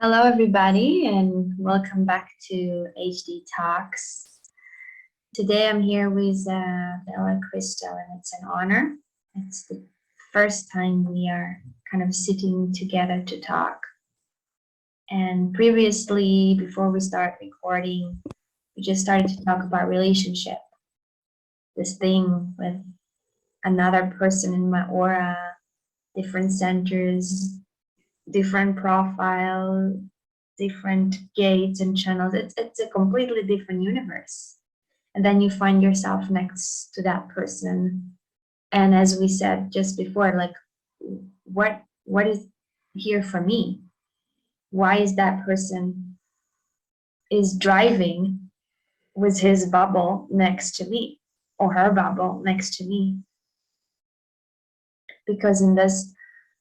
Hello, everybody, and welcome back to HD Talks. Today I'm here with Bella Krystal, and it's an honor. It's the first time we are kind of sitting together to talk. And previously, before we start recording, we just started to talk about relationship. This thing with another person in my aura, different centers, different profile, different gates and channels. It's a completely different universe. And then you find yourself next to that person. And as we said just before, like what is here for me? Why is that person is driving with his bubble next to me or her bubble next to me? Because in this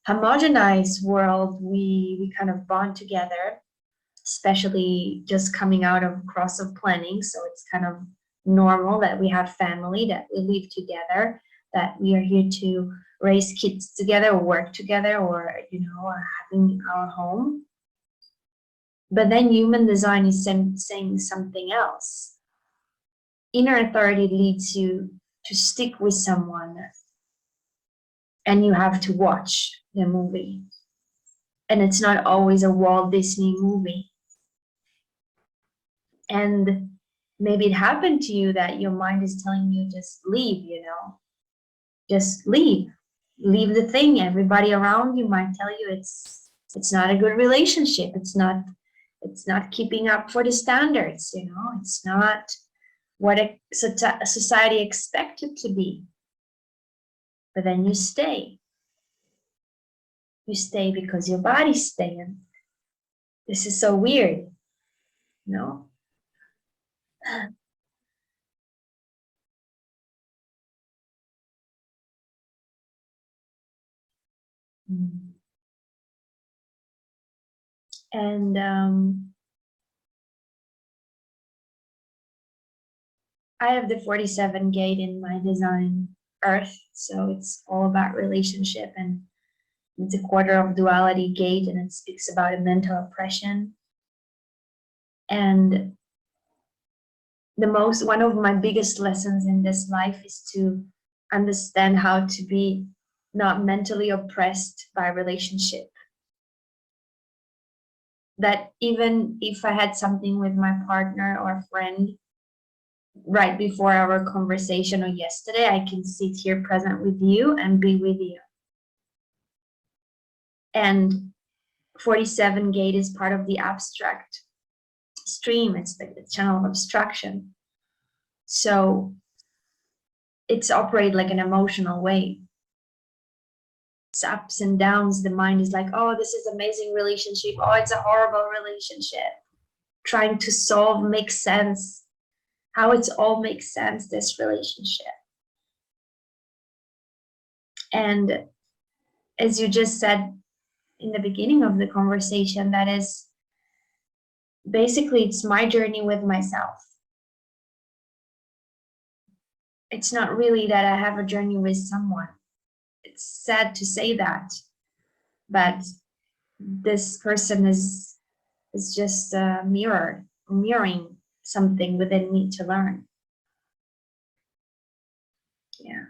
homogenized world, we kind of bond together, especially just coming out of cross of planning. So it's kind of normal that we have family, that we live together, that we are here to raise kids together or work together, or or having our home. But then human design is saying something else. Inner authority leads you to stick with someone, and you have to watch the movie. And it's not always a Walt Disney movie. And maybe it happened to you that your mind is telling you just leave, just leave the thing. Everybody around you might tell you it's not a good relationship. It's not keeping up for the standards, it's not what a society expected to be. But then you stay because your body's staying. This is so weird, no? And I have the 47 gate in my design Earth, so it's all about relationship, and it's a quarter of duality gate, and it speaks about a mental oppression. And one of my biggest lessons in this life is to understand how to be not mentally oppressed by relationship. That even if I had something with my partner or friend right before our conversation or yesterday, I can sit here present with you and be with you. And 47 gate is part of the abstract stream. It's the channel of abstraction. So it's operate like an emotional wave. It's ups and downs. The mind is like, oh, this is amazing relationship. Oh, it's a horrible relationship. Trying to solve, make sense. How it's all makes sense, this relationship. And as you just said in the beginning of the conversation, that is basically, it's my journey with myself. It's not really that I have a journey with someone. It's sad to say that, but this person is just mirroring something within me to learn. Yeah.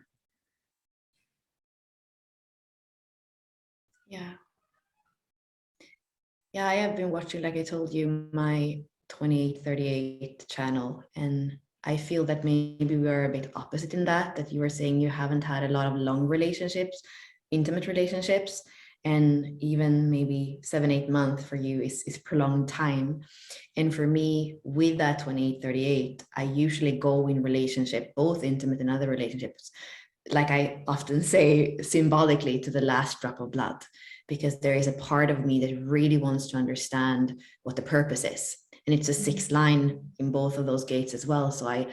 Yeah, I have been watching, like I told you, my 2838 channel, and I feel that maybe we are a bit opposite in that you were saying you haven't had a lot of long relationships, intimate relationships, and even maybe 7-8 months for you is prolonged time. And for me, with that 2838, I usually go in relationship, both intimate and other relationships, like I often say, symbolically, to the last drop of blood, because there is a part of me that really wants to understand what the purpose is. And it's a 6th line in both of those gates as well. So I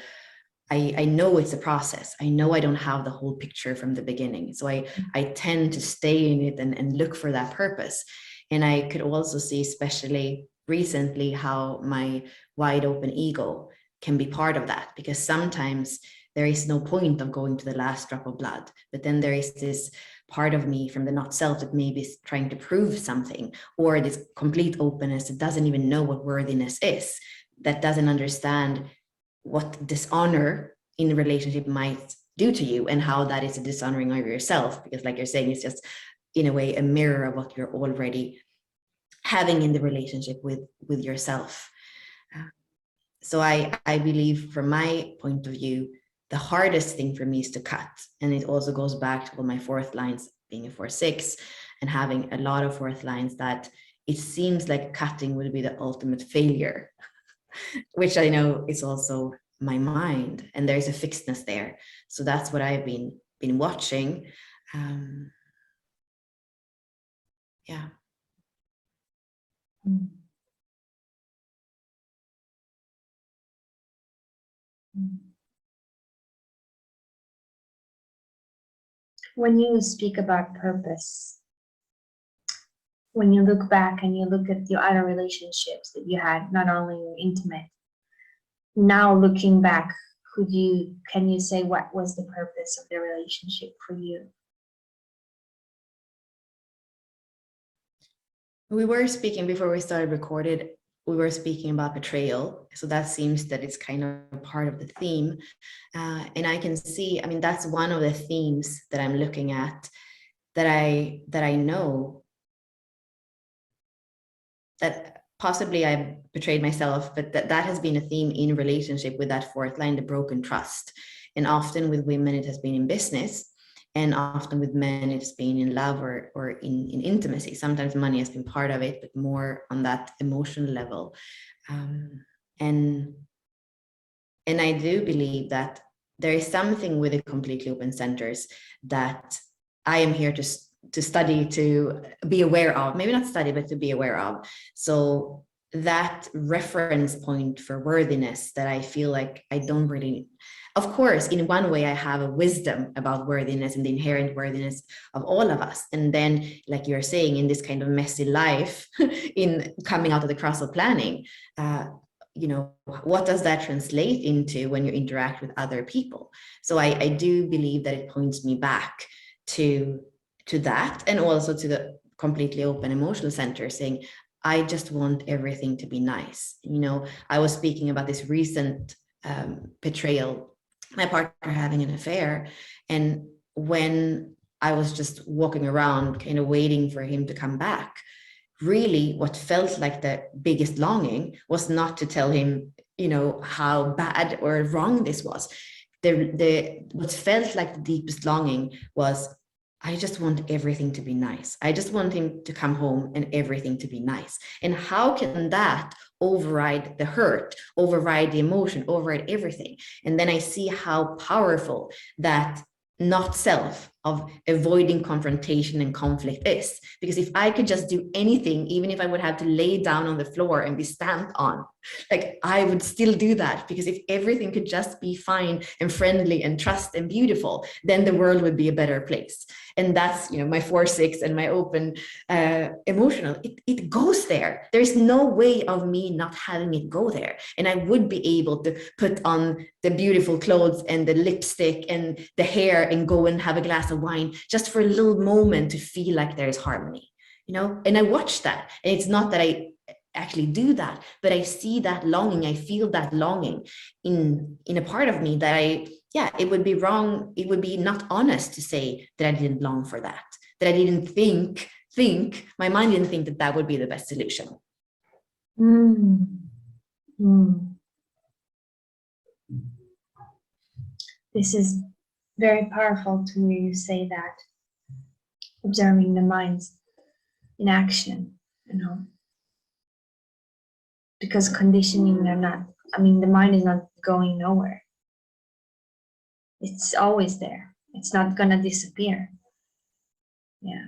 know it's a process. I know I don't have the whole picture from the beginning. So I tend to stay in it and look for that purpose. And I could also see, especially recently, how my wide open ego can be part of that, because sometimes there is no point of going to the last drop of blood, but then there is this part of me from the not self that maybe is trying to prove something, or this complete openness that doesn't even know what worthiness is, that doesn't understand what dishonor in a relationship might do to you and how that is a dishonoring of yourself, because like you're saying, it's just in a way a mirror of what you're already having in the relationship with yourself. So I believe, from my point of view, the hardest thing for me is to cut. And it also goes back to all my fourth lines, being a 4/6 and having a lot of fourth lines, that it seems like cutting would be the ultimate failure, which I know is also my mind, and there's a fixedness there. So that's what I've been watching. Yeah. Mm. Mm. When you speak about purpose, when you look back and you look at your other relationships that you had, not only intimate, now looking back, can you say what was the purpose of the relationship for you? We were speaking before we started recorded, we were speaking about betrayal. So that seems that it's kind of part of the theme. And I can see, I mean, that's one of the themes that I'm looking at, that I know that possibly I betrayed myself, but that has been a theme in relationship with that fourth line, the broken trust. And often with women, it has been in business. And often with men, it's been in love or in intimacy. Sometimes money has been part of it, but more on that emotional level. And I do believe that there is something with the completely open centers that I am here to study, to be aware of, maybe not study, but to be aware of. So that reference point for worthiness that I feel like I don't really, of course, in one way I have a wisdom about worthiness and the inherent worthiness of all of us. And then, like you're saying, in this kind of messy life, in coming out of the Krystal planning, you know, what does that translate into when you interact with other people? So I do believe that it points me back to that, and also to the completely open emotional center, saying, I just want everything to be nice. You know, I was speaking about this recent betrayal, my partner having an affair, and when I was just walking around kind of waiting for him to come back, really what felt like the biggest longing was not to tell him, you know, how bad or wrong this was. What felt like the deepest longing was, I just want everything to be nice. I just want him to come home and everything to be nice. And how can that override the hurt, override the emotion, override everything? And then I see how powerful that not self of avoiding confrontation and conflict is. Because if I could just do anything, even if I would have to lay down on the floor and be stamped on, like, I would still do that. Because if everything could just be fine and friendly and trust and beautiful, then the world would be a better place. And that's, you know, my 4/6 and my open emotional, it goes there. There's no way of me not having it go there. And I would be able to put on the beautiful clothes and the lipstick and the hair and go and have a glass of wine just for a little moment to feel like there's harmony, you know. And I watch that, and it's not that I actually do that, but I see that longing, I feel that longing in a part of me that it would be wrong, it would be not honest to say that I didn't long for that I didn't think my mind didn't think that that would be the best solution. Mm. Mm. This is very powerful to hear you say that, observing the minds in action, you know, because conditioning are not, I mean, the mind is not going nowhere. It's always there. It's not gonna disappear. Yeah.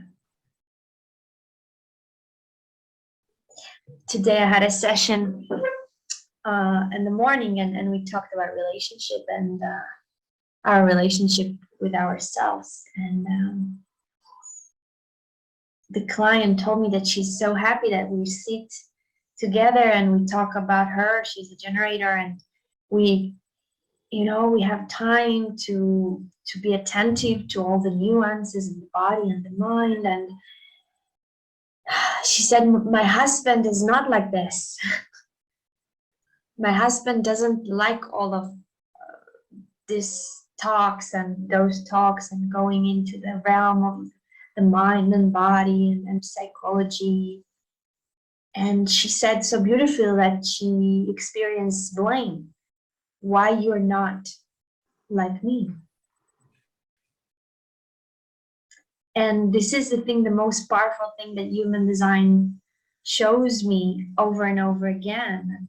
Today I had a session in the morning, and we talked about relationship and our relationship with ourselves. And the client told me that she's so happy that we sit together and we talk about her. She's a generator, and we, you know, we have time to to be attentive to all the nuances in the body and the mind. And she said, my husband is not like this. My husband doesn't like all of this talks and those talks and going into the realm of the mind and body and psychology. And she said so beautifully that she experienced blame. Why you're not like me? And this is the thing, the most powerful thing that human design shows me over and over again,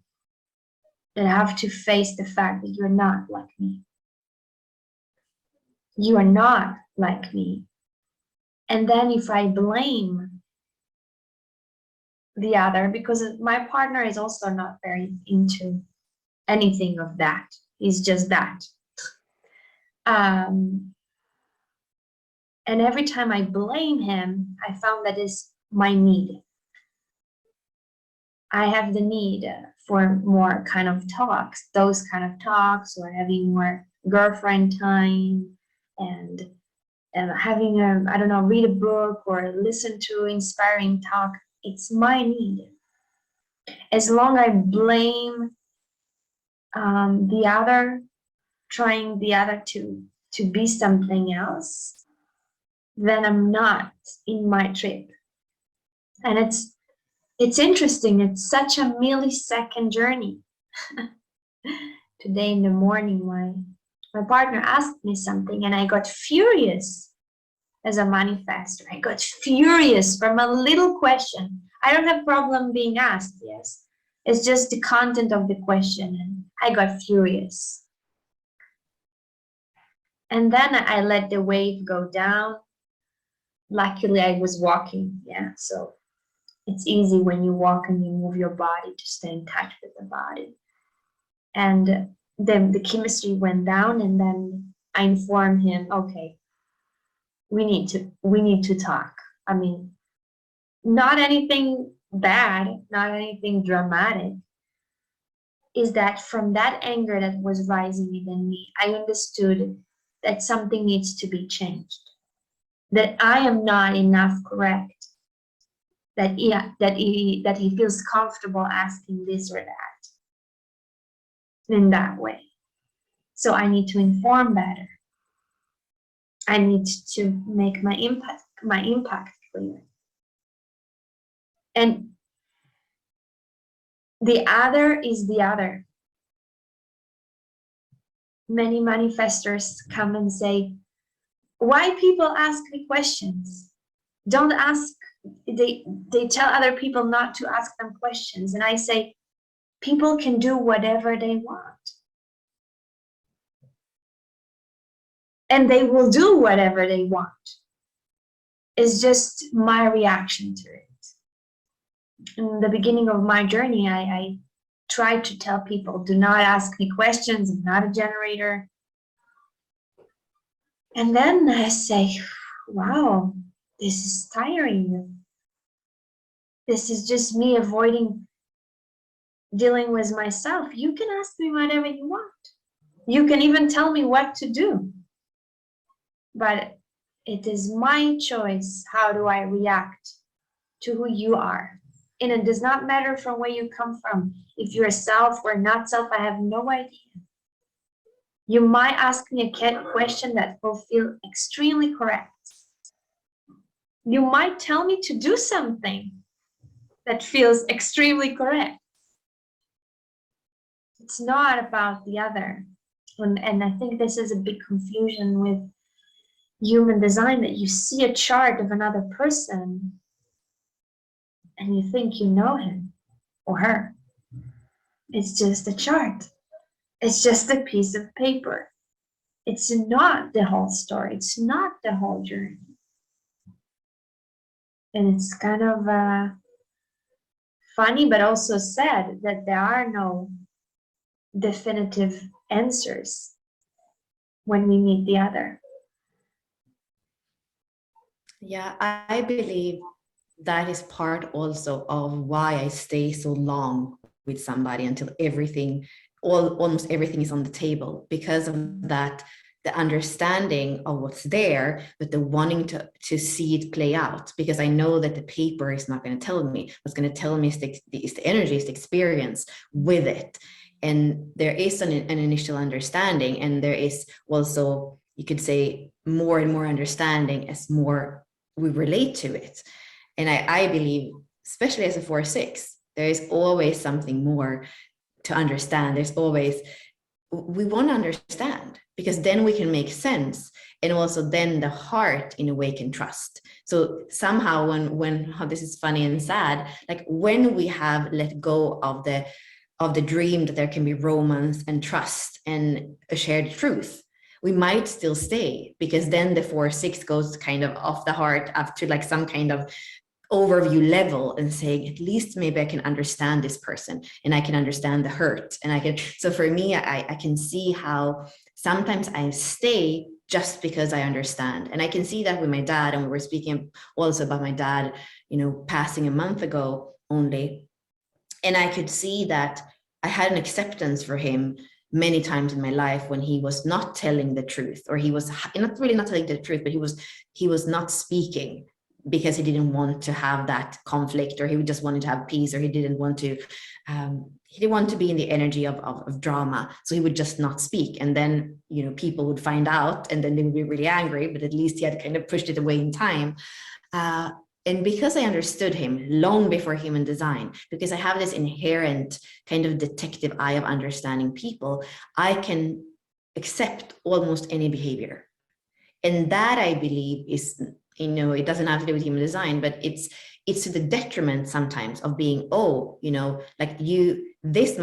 that I have to face the fact that you're not like me. You are not like me. And then if I blame the other, because my partner is also not very into anything of that, he's just that. And every time I blame him, I found that is my need. I have the need for more kind of talks, those kind of talks, or having more girlfriend time, and having a, I don't know, read a book or listen to inspiring talk. It's my need. As long as I blame the other, trying the other to be something else, then I'm not in my trip. And it's interesting. It's such a millisecond journey. Today in the morning, my partner asked me something and I got furious. As a manifestor, I got furious from a little question. I don't have problem being asked, yes. It's just the content of the question, and I got furious. And then I let the wave go down. Luckily, I was walking, yeah, so it's easy when you walk and you move your body to stay in touch with the body. And then the chemistry went down, and then I informed him, okay, we need to talk. I mean, not anything bad, not anything dramatic. Is that from that anger that was rising within me, I understood that something needs to be changed. That I am not enough correct. That he feels comfortable asking this or that in that way. So I need to inform better. I need to make my impact clear. And the other is the other. Many manifestors come and say, why people ask me questions? Don't ask, they tell other people not to ask them questions. And I say, people can do whatever they want. And they will do whatever they want. It's just my reaction to it. In the beginning of my journey, I tried to tell people, do not ask me questions, I'm not a generator. And then I say, wow, this is tiring. This is just me avoiding dealing with myself. You can ask me whatever you want. You can even tell me what to do. But it is my choice. How do I react to who you are? And it does not matter from where you come from. If you're self or not self, I have no idea. You might ask me a question that will feel extremely correct. You might tell me to do something that feels extremely correct. It's not about the other. And I think this is a big confusion with human design, that you see a chart of another person and you think you know him or her. It's just a chart. It's just a piece of paper. It's not the whole story. It's not the whole journey. And it's kind of funny, but also sad that there are no definitive answers when we meet the other. Yeah, I believe that is part also of why I stay so long with somebody until almost everything is on the table, because of that the understanding of what's there, but the wanting to see it play out, because I know that the paper is not going to tell me. What's going to tell me is the energy, is the experience with it. And there is an initial understanding, and there is also, you could say, more and more understanding as more we relate to it. And I believe, especially as a 4-6, there is always something more to understand. There's always, we want to understand, because then we can make sense, and also then the heart in a way can trust. So somehow when how this is funny and sad, like when we have let go of the dream that there can be romance and trust and a shared truth, we might still stay, because then the 4-6 goes kind of off the heart up to like some kind of overview level and saying, at least maybe I can understand this person, and I can understand the hurt, and I can. So for me, I can see how sometimes I stay just because I understand. And I can see that with my dad, and we were speaking also about my dad, passing a month ago only. And I could see that I had an acceptance for him many times in my life when he was not telling the truth, or he was not really not telling the truth, but he was not speaking because he didn't want to have that conflict, or he just wanted to have peace, or he didn't want to be in the energy of drama. So he would just not speak. And then, people would find out, and then they would be really angry, but at least he had kind of pushed it away in time. And because I understood him long before human design, because I have this inherent kind of detective eye of understanding people, I can accept almost any behavior. And that, I believe, is, it doesn't have to do with human design, but it's to the detriment sometimes of being, this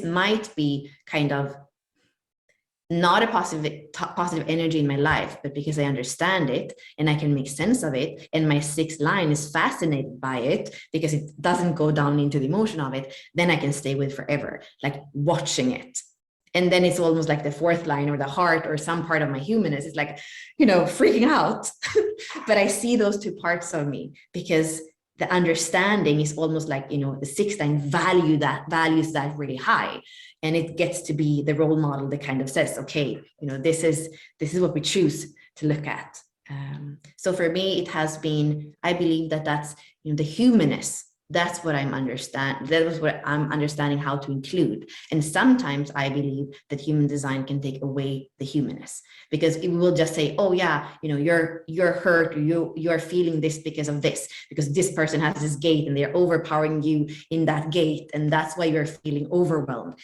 might be kind of not a positive energy in my life, but because I understand it and I can make sense of it, and my 6th line is fascinated by it because it doesn't go down into the emotion of it, then I can stay with forever, like watching it. And then it's almost like the 4th line, or the heart, or some part of my humanness is like, freaking out. But I see those two parts of me, because the understanding is almost like, the 6th line values that really high. And it gets to be the role model that kind of says, okay, this is what we choose to look at. So for me, it has been, I believe that's, the humanness. That's what I'm understanding. That was what I'm understanding how to include. And sometimes I believe that human design can take away the humanness, because it will just say, oh yeah, you're hurt, or you're feeling this because of this, because this person has this gate and they're overpowering you in that gate, and that's why you're feeling overwhelmed.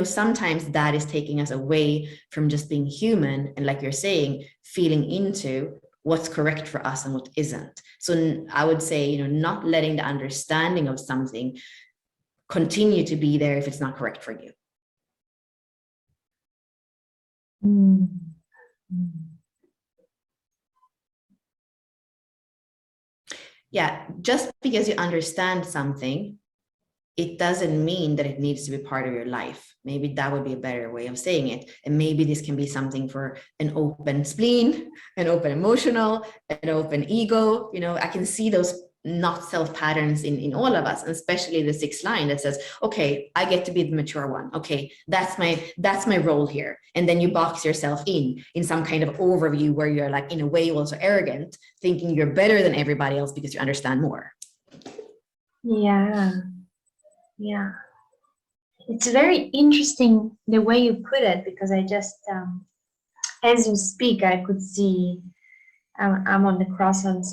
Sometimes that is taking us away from just being human, and like you're saying, feeling into what's correct for us and what isn't. So I would say, not letting the understanding of something continue to be there if it's not correct for you. Yeah, just because you understand something, it doesn't mean that it needs to be part of your life. Maybe that would be a better way of saying it. And maybe this can be something for an open spleen, an open emotional, an open ego. I can see those not self patterns in all of us, and especially the 6th line that says, okay, I get to be the mature one. Okay, that's my role here. And then you box yourself in some kind of overview where you're like, in a way, also arrogant, thinking you're better than everybody else because you understand more. Yeah, it's very interesting the way you put it, because I just, as you speak, I could see I'm on the cross of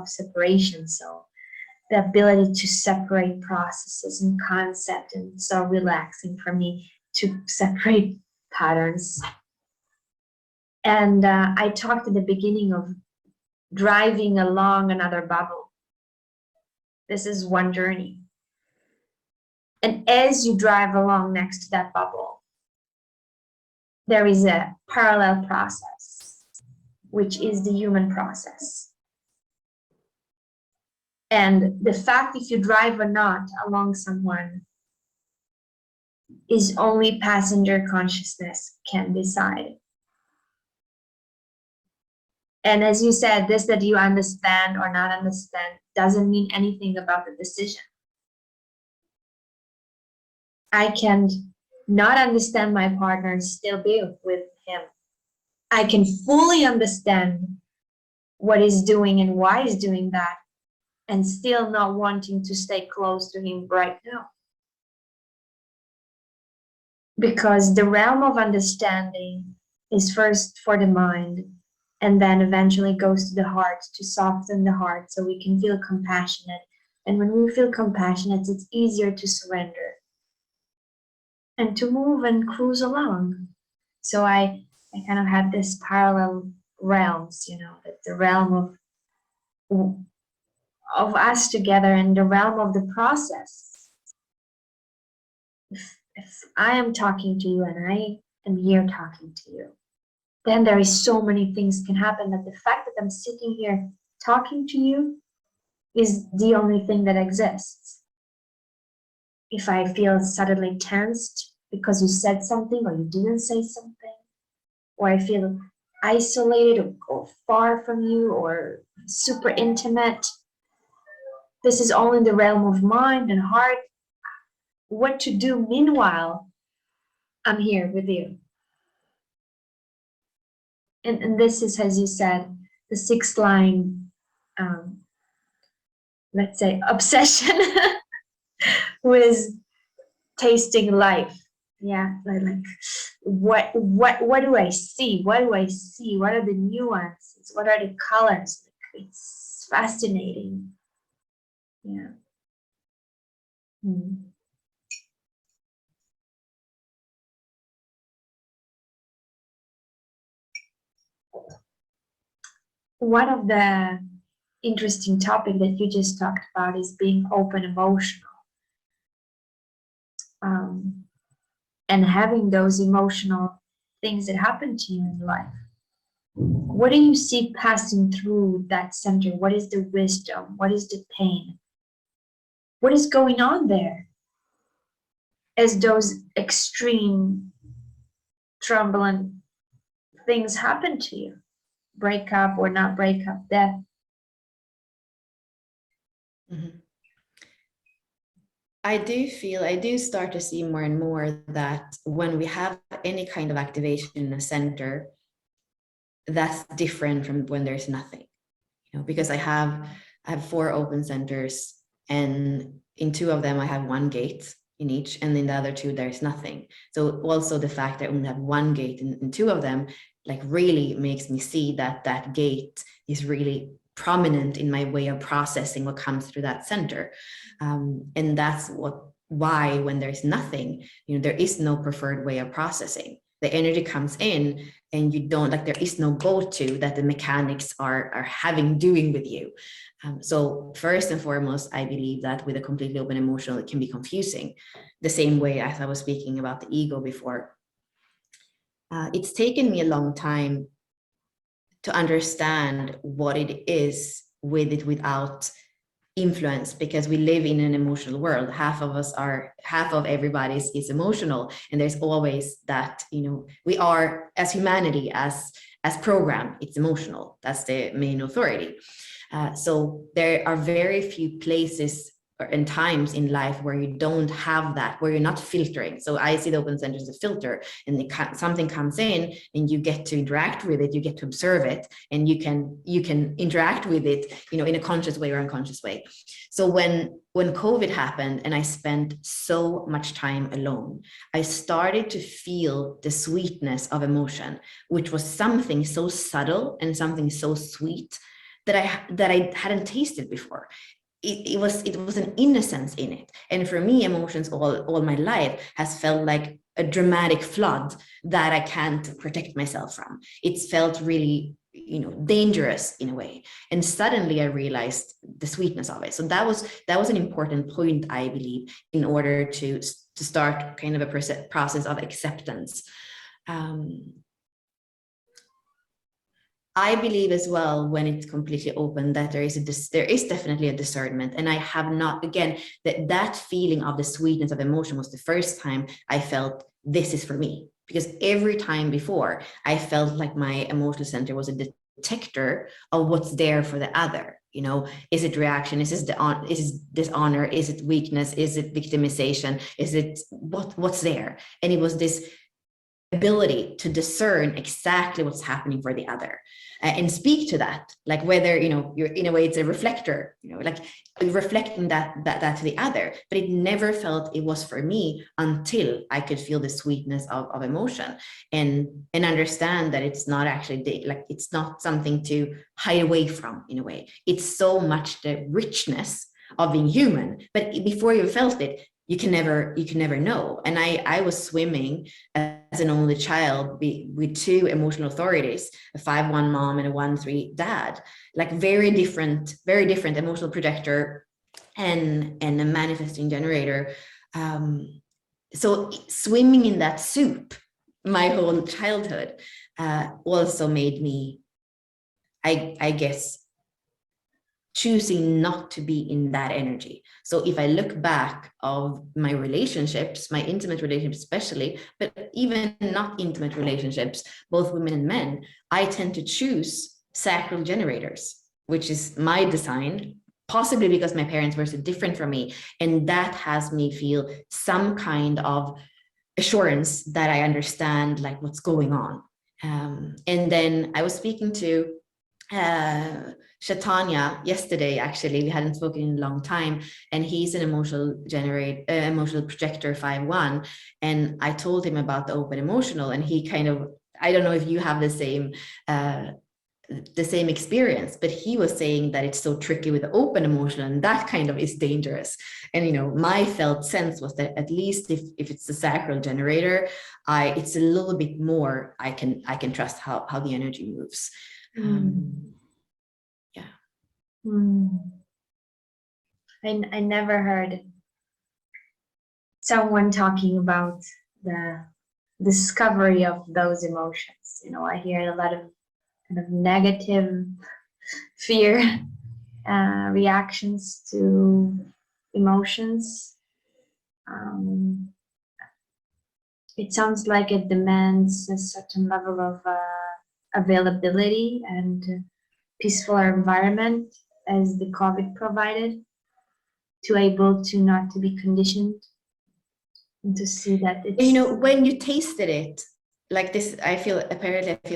separation. So the ability to separate processes and concept, and so relaxing for me to separate patterns. And I talked at the beginning of driving along another bubble. This is one journey. And as you drive along next to that bubble, there is a parallel process, which is the human process. And the fact if you drive or not along someone is only passenger consciousness can decide. And as you said, this that you understand or not understand doesn't mean anything about the decision. I can not understand my partner and still be with him I can fully understand what he's doing and why he's doing that, and still not wanting to stay close to him right now. Because the realm of understanding is first for the mind, and then eventually goes to the heart to soften the heart so we can feel compassionate. And when we feel compassionate, it's easier to surrender and to move and cruise along. So I kind of had this parallel realms, you know, that the realm of us together and the realm of the process. If I am talking to you and I am here talking to you, then there is so many things can happen that the fact that I'm sitting here talking to you is the only thing that exists. If I feel suddenly tensed because you said something or you didn't say something, or I feel isolated or far from you or super intimate, this is all in the realm of mind and heart. What to do meanwhile, I'm here with you. And this is, as you said, the sixth line, let's say, obsession with tasting life. Yeah, like what do I see? What do I see? What are the nuances? What are the colors? It's fascinating. Yeah. Hmm. One of the interesting topic that you just talked about is being open emotional, and having those emotional things that happen to you in life. What do you see passing through that center? What is the wisdom? What is the pain? What is going on there as those extreme turbulent things happen to you? Breakup or not breakup, death. Mm-hmm. I do start to see more and more that when we have any kind of activation in a center, that's different from when there's nothing, you know, because I have 4 open centers, and in 2 of them I have 1 gate in each, and in the other 2 there's nothing. So also the fact that I only have 1 gate in 2 of them, like, really makes me see that that gate is really prominent in my way of processing what comes through that center. And that's why when there's nothing, you know, there is no preferred way of processing. The energy comes in and you don't, like, there is no go-to that the mechanics are having doing with you. So first and foremost, I believe that with a completely open emotional, it can be confusing. The same way as I was speaking about the ego before. It's taken me a long time to understand what it is with it without influence, because we live in an emotional world. Half of everybody is emotional, and there's always that, you know, we are, as humanity, as program, it's emotional. That's the main authority. So there are very few places and times in life where you don't have that, where you're not filtering. So I see the open center as a filter, and something comes in and you get to interact with it, you get to observe it, and you can interact with it, you know, in a conscious way or unconscious way. So when COVID happened and I spent so much time alone, I started to feel the sweetness of emotion, which was something so subtle and something so sweet that I hadn't tasted before. It was an innocence in it. And for me, emotions all my life has felt like a dramatic flood that I can't protect myself from. It's felt really, you know, dangerous in a way. And suddenly I realized the sweetness of it. So that was an important point, I believe, in order to start kind of a process of acceptance. I believe as well, when it's completely open, that there is definitely a discernment. And I have not, again, that feeling of the sweetness of emotion was the first time I felt this is for me. Because every time before, I felt like my emotional center was a detector of what's there for the other. You know, is it reaction? Is it dishonor? Is it weakness? Is it victimization? Is it what's there? And it was this ability to discern exactly what's happening for the other, and speak to that, like whether, you're, in a way, it's a reflector, like reflecting that to the other. But it never felt it was for me until I could feel the sweetness of emotion, and understand that it's not actually like, it's not something to hide away from. In a way, it's so much the richness of being human, but before you felt it, you can never know. And I was swimming as an only child with two emotional authorities, a 5-1 mom and a 1-3 dad, like very different emotional projector and a manifesting generator. So swimming in that soup my whole childhood also made me, I guess, choosing not to be in that energy. So if I look back of my relationships, my intimate relationships especially, but even not intimate relationships, both women and men, I tend to choose sacral generators, which is my design, possibly because my parents were so different from me. And that has me feel some kind of assurance that I understand like what's going on. And then I was speaking to Shatanya yesterday. Actually, we hadn't spoken in a long time, and he's an emotional projector 5-1, and I told him about the open emotional, and he kind of, I don't know if you have the same experience, but he was saying that it's so tricky with the open emotional, and that kind of is dangerous. And my felt sense was that at least if it's the sacral generator, it's a little bit more, I can trust how the energy moves. Yeah. I never heard someone talking about the discovery of those emotions. I hear a lot of kind of negative fear reactions to emotions. It sounds like it demands a certain level of availability and peaceful environment, as the COVID provided, to able to not to be conditioned and to see that it's... When you tasted it, like this, I feel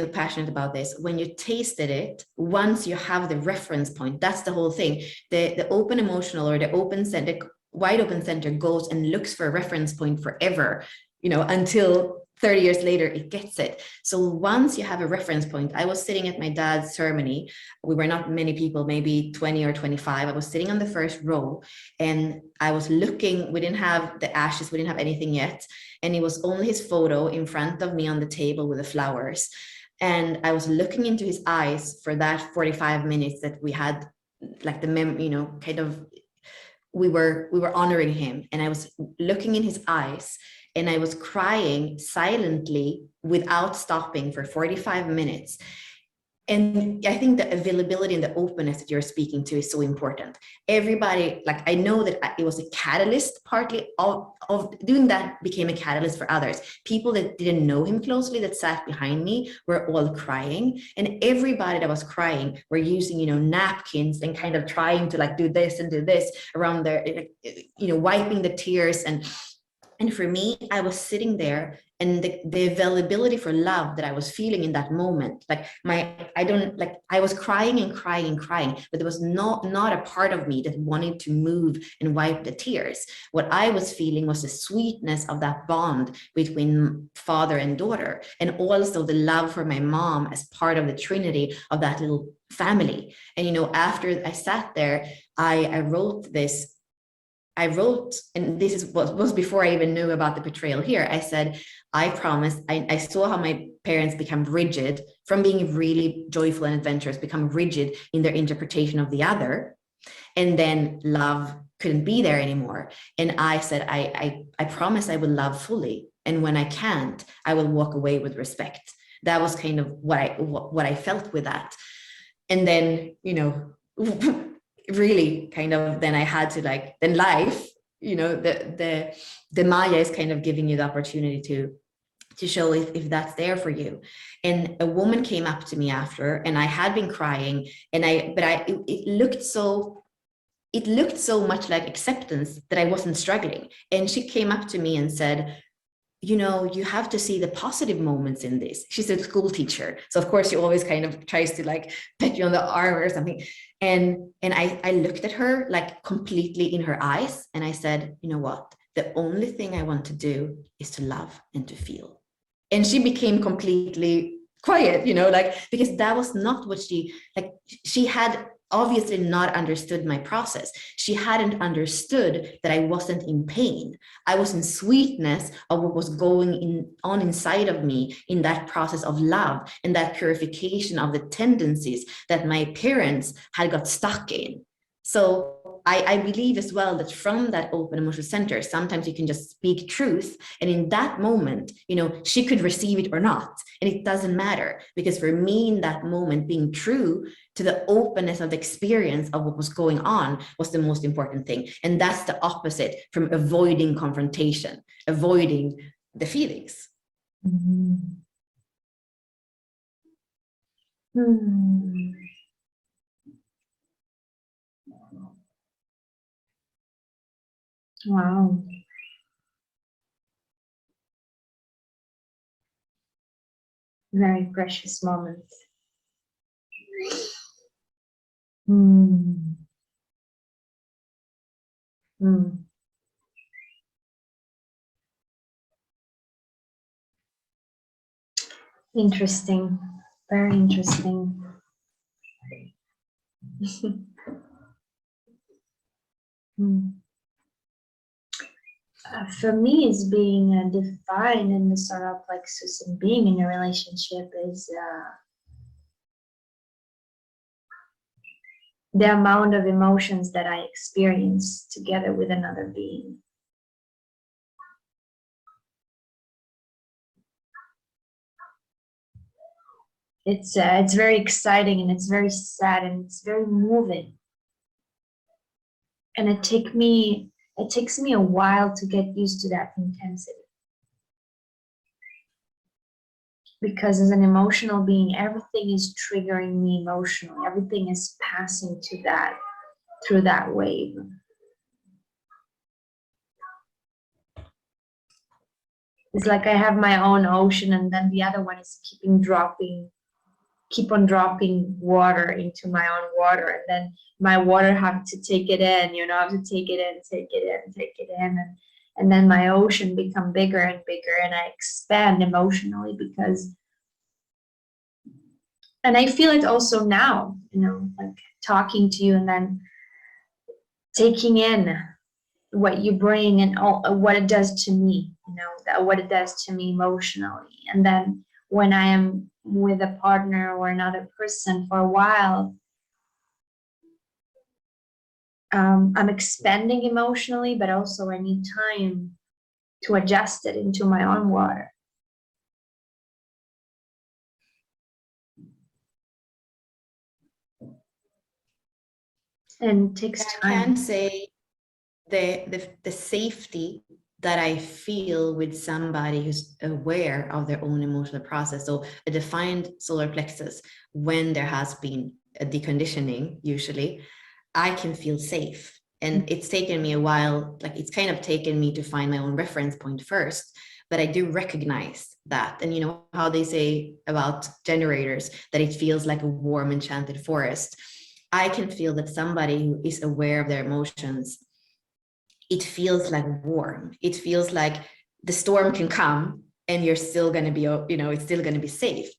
passionate about this. When you tasted it, once you have the reference point, that's the whole thing. The open emotional, or the open center, wide open center, goes and looks for a reference point forever, until 30 years later it gets it. So once you have a reference point, I was sitting at my dad's ceremony. We were not many people, maybe 20 or 25. I was sitting on the first row, and I was looking. We didn't have the ashes, we didn't have anything yet, and it was only his photo in front of me on the table with the flowers. And I was looking into his eyes for that 45 minutes that we had, like kind of, we were honoring him, and I was looking in his eyes, and I was crying silently without stopping for 45 minutes. And I think the availability and the openness that you're speaking to is so important. Everybody, like, I know that it was a catalyst, partly of doing that became a catalyst for others. People that didn't know him closely, that sat behind me, were all crying. And everybody that was crying were using, napkins and kind of trying to like do this and do this around their, wiping the tears. And for me, I was sitting there, and the availability for love that I was feeling in that moment, I was crying and crying and crying, but there was not a part of me that wanted to move and wipe the tears. What I was feeling was the sweetness of that bond between father and daughter, and also the love for my mom as part of the trinity of that little family. And, after I sat there, I wrote this. And this was before I even knew about the betrayal here. I said, I promise. I saw how my parents become rigid from being really joyful and adventurous, become rigid in their interpretation of the other. And then love couldn't be there anymore. And I said, I promise I will love fully. And when I can't, I will walk away with respect. That was kind of what I felt with that. And then, really kind of, then I had to then life, the Maya is kind of giving you the opportunity to show if that's there for you. And a woman came up to me after, and I had been crying, and it looked so much like acceptance that I wasn't struggling. And she came up to me and said, you know, you have to see the positive moments in this. She's a school teacher, so of course she always kind of tries to like pet you on the arm or something. And I looked at her like completely in her eyes, and I said, you know what? The only thing I want to do is to love and to feel. And she became completely quiet, you know, like, because that was not what she had obviously not understood my process. She hadn't understood that I wasn't in pain. I was in sweetness of what was going on inside of me in that process of love and that purification of the tendencies that my parents had got stuck in. So I believe as well that from that open emotional center, sometimes you can just speak truth. And in that moment, you know, she could receive it or not. And it doesn't matter, because for me in that moment, being true to the openness of the experience of what was going on was the most important thing. And that's the opposite from avoiding confrontation, avoiding the feelings. Mm-hmm. Hmm. Wow. Very precious moment. Hmm. Hmm. Interesting. Very interesting. Hmm. For me, it's being defined in the sort of plexus and being in a relationship is the amount of emotions that I experience together with another being. It's very exciting, and it's very sad, and it's very moving. And it takes me a while to get used to that intensity. Because as an emotional being, everything is triggering me emotionally. Everything is passing through that wave. It's like I have my own ocean, and then the other one is keep on dropping water into my own water, and then my water have to take it in, you know, I have to take it in, take it in, take it in, and then my ocean become bigger and bigger, and I expand emotionally because, and I feel it also now, you know, like talking to you and then taking in what you bring and all, what it does to me, you know, what it does to me emotionally. And then when I am with a partner or another person for a while, I'm expanding emotionally, but also I need time to adjust it into my own water. And it takes time. I can say the safety that I feel with somebody who's aware of their own emotional process. So a defined solar plexus, when there has been a deconditioning, usually, I can feel safe. And it's taken me a while, like it's kind of taken me to find my own reference point first, but I do recognize that. And you know how they say about generators, that it feels like a warm, enchanted forest. I can feel that somebody who is aware of their emotions, it feels like warm. It feels like the storm can come and you're still going to be, you know, it's still going to be safe.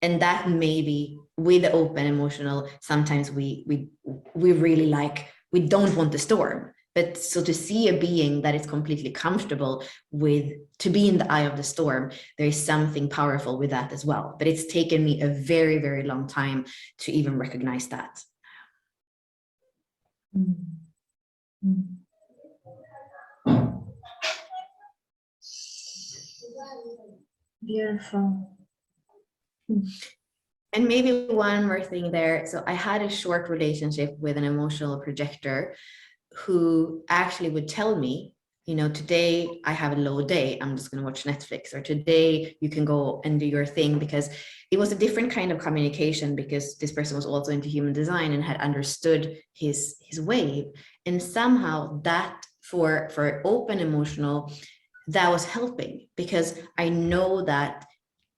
And that maybe with the open emotional, sometimes we really like, we don't want the storm. But so to see a being that is completely comfortable with, to be in the eye of the storm, there is something powerful with that as well. But it's taken me a very, very long time to even recognize that. Beautiful. And maybe one more thing there. So I had a short relationship with an emotional projector who actually would tell me, you know, today I have a low day, I'm just going to watch Netflix, or today you can go and do your thing, because it was a different kind of communication, because this person was also into human design and had understood his wave. And somehow that for open emotional, that was helping, because I know that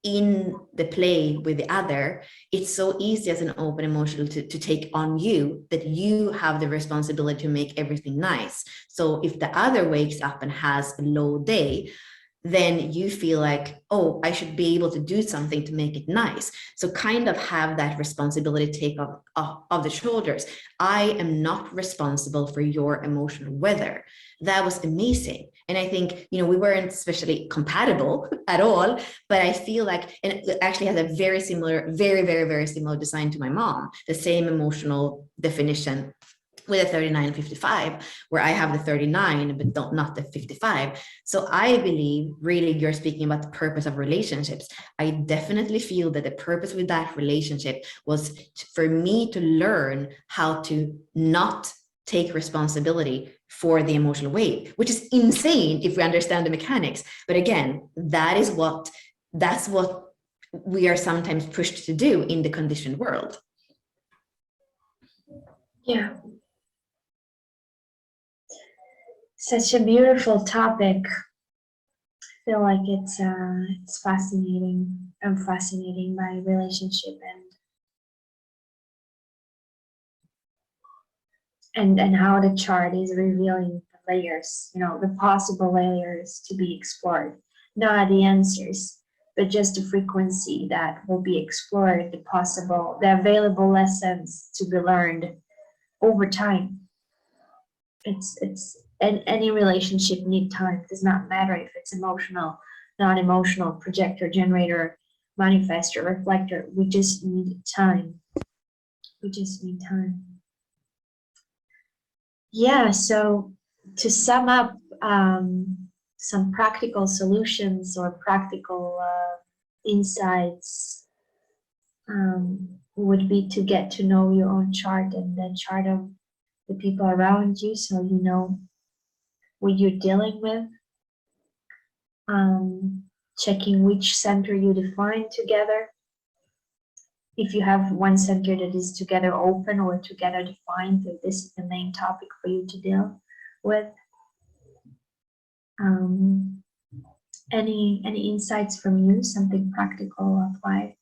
in the play with the other, it's so easy as an open emotional to take on you, that you have the responsibility to make everything nice. So if the other wakes up and has a low day, then you feel like, oh, I should be able to do something to make it nice. So kind of have that responsibility take off the shoulders. I am not responsible for your emotional weather. That was amazing. And I think, we weren't especially compatible at all, but I feel like, and it actually has a very similar, very, very, very similar design to my mom, the same emotional definition, with a 39-55, where I have the 39, but not the 55. So I believe, really, you're speaking about the purpose of relationships. I definitely feel that the purpose with that relationship was for me to learn how to not take responsibility for the emotional weight, which is insane if we understand the mechanics. But again, that's what we are sometimes pushed to do in the conditioned world. Yeah. Such a beautiful topic. I feel like it's fascinating. I'm fascinated by relationship and how the chart is revealing the layers, the possible layers to be explored. Not the answers, but just the frequency that will be explored, the available lessons to be learned over time. And any relationship need time. It does not matter if it's emotional, non-emotional, projector, generator, manifestor, reflector. We just need time. We just need time. Yeah, so to sum up, some practical solutions or practical insights would be to get to know your own chart and the chart of the people around you, so you know what you're dealing with. Checking which center you define together. If you have one center that is together open or together defined, so this is the main topic for you to deal with. Any insights from you, something practical applied?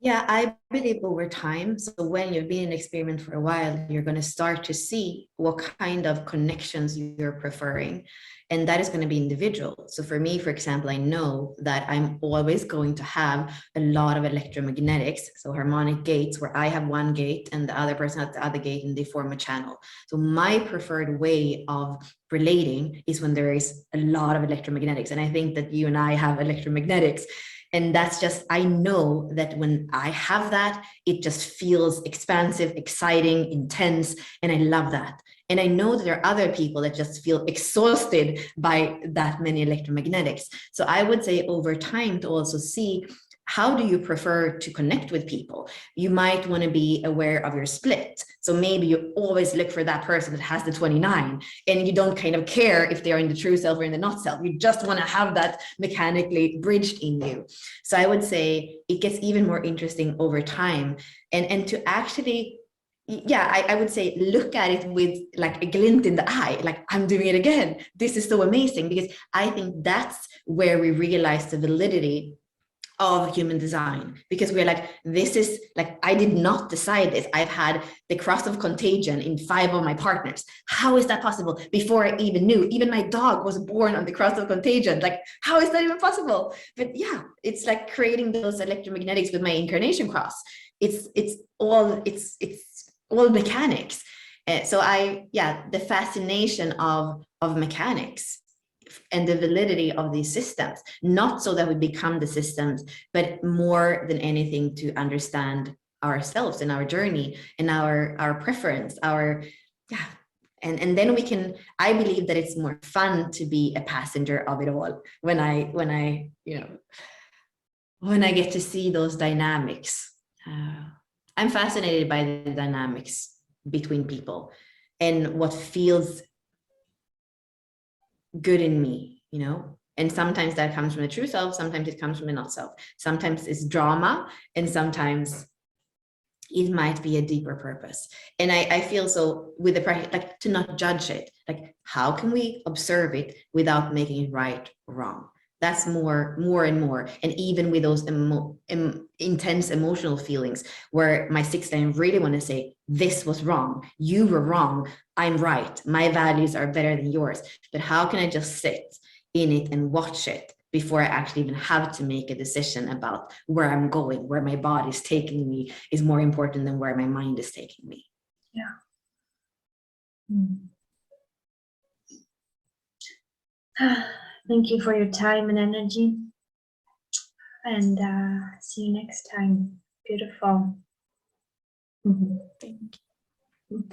Yeah, I believe over time, so when you've been in experiment for a while, you're going to start to see what kind of connections you're preferring. And that is going to be individual. So for me, for example, I know that I'm always going to have a lot of electromagnetics, so harmonic gates, where I have one gate and the other person has the other gate, and they form a channel. So my preferred way of relating is when there is a lot of electromagnetics. And I think that you and I have electromagnetics. And that's just, I know that when I have that, it just feels expansive, exciting, intense, and I love that. And I know that there are other people that just feel exhausted by that many electromagnetics. So I would say over time to also see, how do you prefer to connect with people? You might want to be aware of your split. So maybe you always look for that person that has the 29, and you don't kind of care if they are in the true self or in the not self. You just want to have that mechanically bridged in you. So I would say it gets even more interesting over time. And to actually, yeah, I would say look at it with like a glint in the eye, like I'm doing it again. This is so amazing, because I think that's where we realize the validity of human design, because we're like, this is like, I did not decide this. I've had the cross of contagion in 5 of my partners. How is that possible? Before I even knew, even my dog was born on the cross of contagion. Like, how is that even possible? But yeah, it's like creating those electromagnetics with my incarnation cross. It's all mechanics. So the fascination of mechanics and the validity of these systems, not so that we become the systems, but more than anything to understand ourselves and our journey and our preference, and then we can, I believe that it's more fun to be a passenger of it all when I get to see those dynamics. I'm fascinated by the dynamics between people and what feels good in me, and sometimes that comes from the true self, sometimes it comes from the not self, sometimes it's drama, and sometimes it might be a deeper purpose. And I feel so with the practice, like to not judge it. Like, how can we observe it without making it right or wrong? That's more and more. And even with those intense emotional feelings where my sixth line really want to say, this was wrong, you were wrong, I'm right, my values are better than yours. But how can I just sit in it and watch it before I actually even have to make a decision about where I'm going, where my body is taking me is more important than where my mind is taking me. Yeah. Thank you for your time and energy. And see you next time. Beautiful. Thank you.